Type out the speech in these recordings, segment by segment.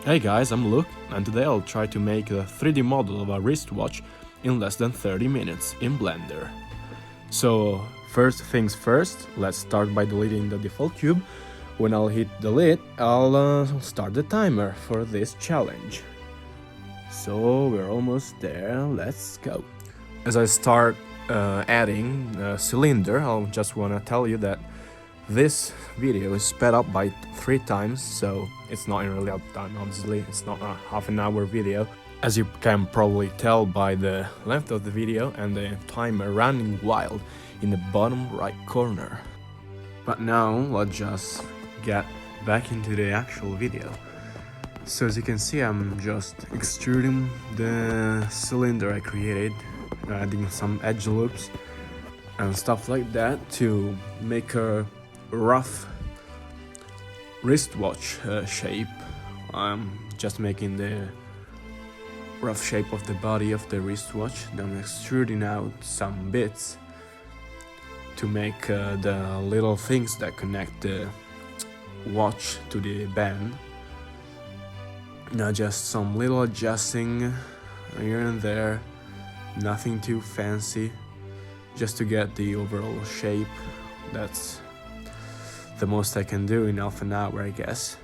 Hey guys, I'm Luke, and today I'll try to make a 3D model of a wristwatch in less than 30 minutes in Blender. So, first things first, let's start by deleting the default cube. When I'll hit delete, I'll start the timer for this challenge. So, we're almost there, let's go. As I start adding the cylinder, I'll just wanna tell you that this video is sped up by 3 times, so it's not in real time, obviously. It's not a half an hour video. As you can probably tell by the length of the video and the timer running wild in the bottom right corner. But now, let's just get back into the actual video. So as you can see, I'm just extruding the cylinder I created, adding some edge loops and stuff like that to make a rough wristwatch shape. I'm just making the rough shape of the body of the wristwatch, then extruding out some bits to make the little things that connect the watch to the band. Now just some little adjusting here and there, nothing too fancy, just to get the overall shape. That's the most I can do in half an hour, I guess.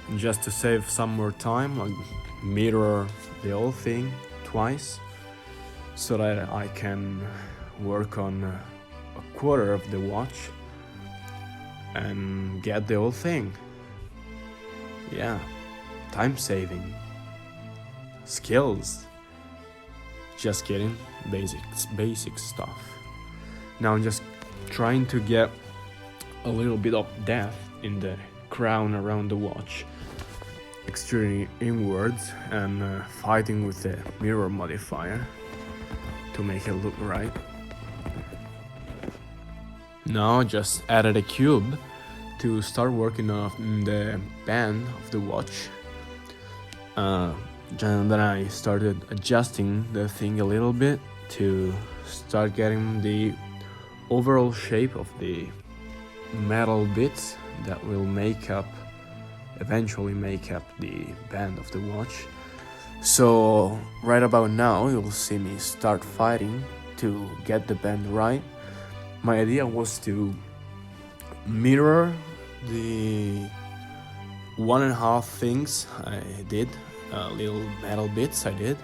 And just to save some more time, I'll mirror the whole thing twice so that I can work on a quarter of the watch and get the whole thing. Yeah, time saving, skills. Just kidding, basic stuff. Now I'm just trying to get a little bit of depth in the crown around the watch, extruding inwards and fighting with the mirror modifier to make it look right. Now I just added a cube to start working on the band of the watch. And then I started adjusting the thing a little bit to start getting the overall shape of the metal bits that will eventually make up the band of the watch. So right about now you'll see me start fighting to get the band right. My idea was to mirror the 1.5 things I did, little metal bits I did,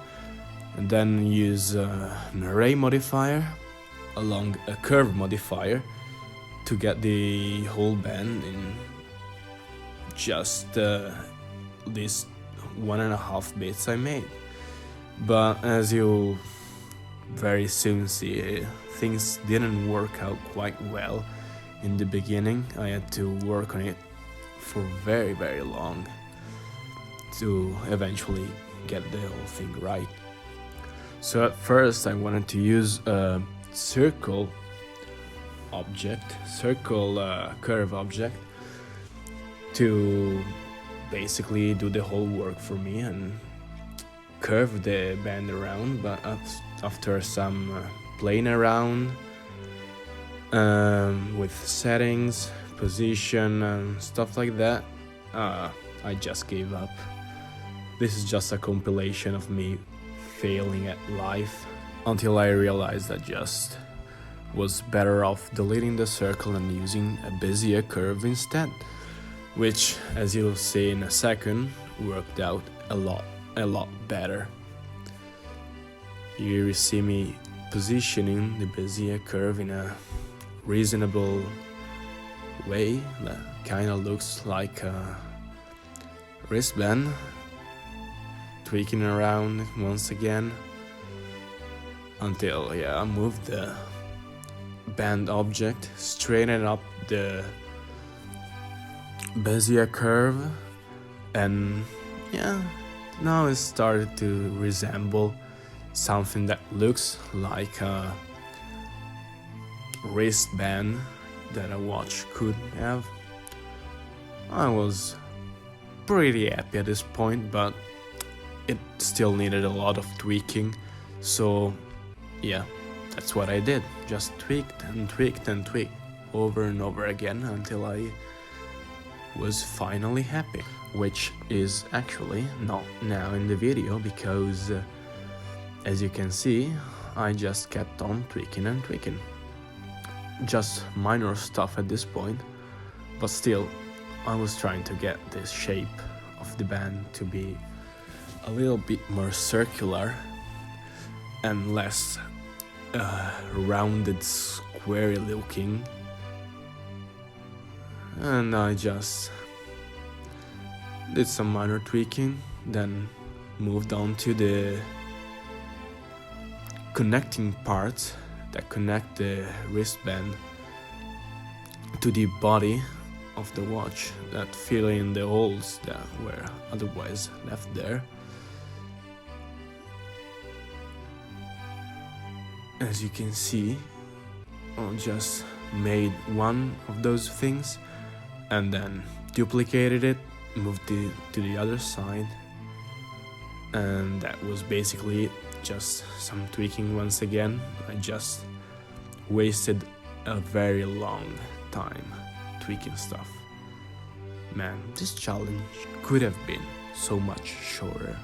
and then use an array modifier along a curve modifier to get the whole band in just these 1.5 bits I made. But as you'll very soon see, things didn't work out quite well in the beginning. I had to work on it for very, very long to eventually get the whole thing right. So at first I wanted to use a circle curve object to basically do the whole work for me and curve the band around, but after some playing around with settings, position and stuff like that, I just gave up. This is just a compilation of me failing at life until I realized that just was better off deleting the circle and using a Bezier curve instead, which, as you'll see in a second, worked out a lot better. Here you see me positioning the Bezier curve in a reasonable way that kind of looks like a wristband, tweaking around once again until I moved the band object, straighten up the Bezier curve, and now it started to resemble something that looks like a wristband that a watch could have. I was pretty happy at this point, but it still needed a lot of tweaking, so that's what I did. Just tweaked and tweaked and tweaked over and over again until I was finally happy, which is actually not now in the video because as you can see, I just kept on tweaking and tweaking. Just minor stuff at this point, but still I was trying to get the shape of the band to be a little bit more circular and less rounded, squarey looking. And I just did some minor tweaking, then moved on to the connecting parts that connect the wristband to the body of the watch, that fill in the holes that were otherwise left there. As you can see, I just made one of those things and then duplicated it, moved it to the other side, and that was basically it. Just some tweaking once again. I just wasted a very long time tweaking stuff. Man, this challenge could have been so much shorter.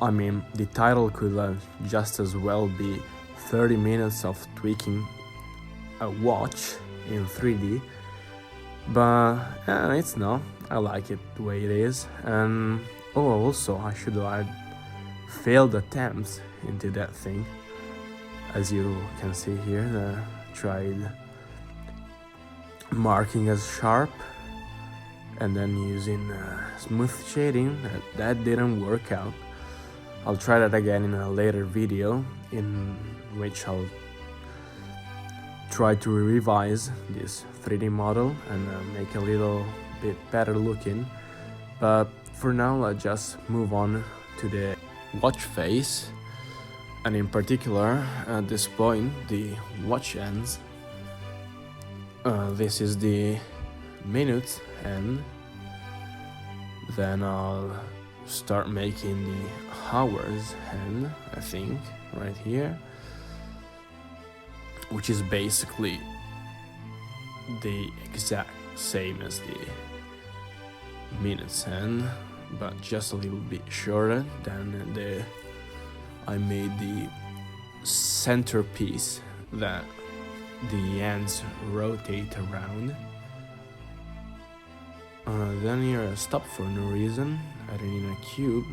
I mean, the title could have just as well be 30 minutes of tweaking a watch in 3D, but it's not. I like it the way it is. And also I should have failed attempts into that thing. As you can see here, I tried marking as sharp and then using smooth shading. That didn't work out. I'll try that again in a later video, in which I'll try to revise this 3D model and make a little bit better looking. But for now, let's just move on to the watch face, and in particular at this point the watch ends. This is the minutes end, then I'll start making the hours end, I think, right here, which is basically the exact same as the minutes end, but just a little bit shorter. Then I made the centerpiece that the ends rotate around. Then here I stopped for no reason, adding in a cube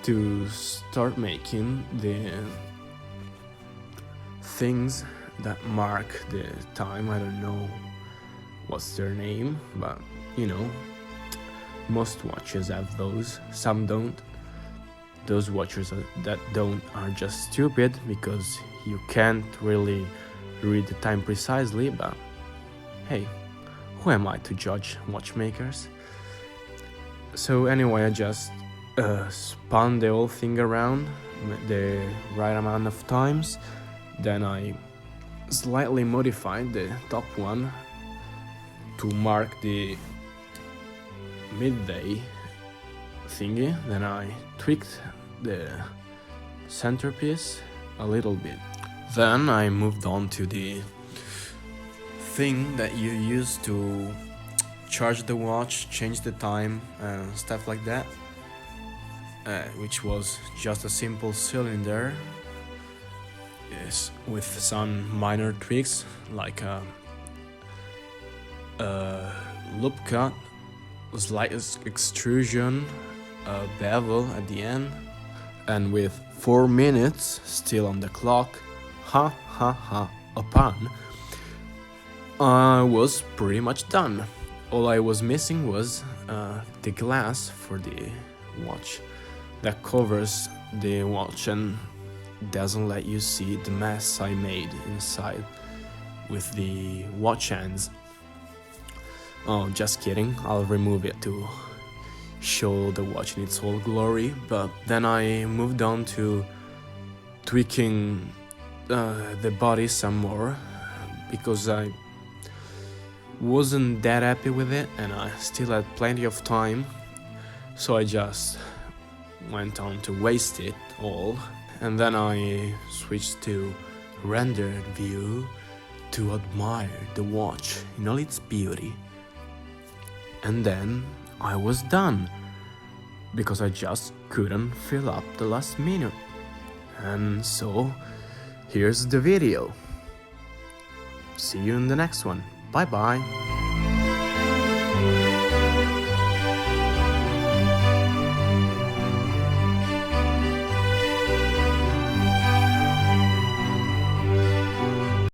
to start making the things that mark the time. I don't know what's their name, but you know, most watches have those, some don't. Those watches that don't are just stupid because you can't really read the time precisely, but hey, who am I to judge watchmakers? So anyway, I just spun the whole thing around the right amount of times. Then I slightly modified the top one to mark the midday thingy. Then I tweaked the centerpiece a little bit. Then I moved on to the thing that you use to charge the watch, change the time, and stuff like that, which was just a simple cylinder, yes, with some minor tweaks like a loop cut, slight extrusion, a bevel at the end, and with 4 minutes still on the clock, a pun, I was pretty much done. All I was missing was the glass for the watch that covers the watch and doesn't let you see the mess I made inside with the watch hands. Oh, just kidding, I'll remove it to show the watch in its whole glory. But then I moved on to tweaking the body some more, because I wasn't that happy with it and I still had plenty of time, so I just went on to waste it all. And then I switched to rendered view to admire the watch in all its beauty. and then I was done because I just couldn't fill up the last minute. And so here's the video. See you in the next one. Bye bye.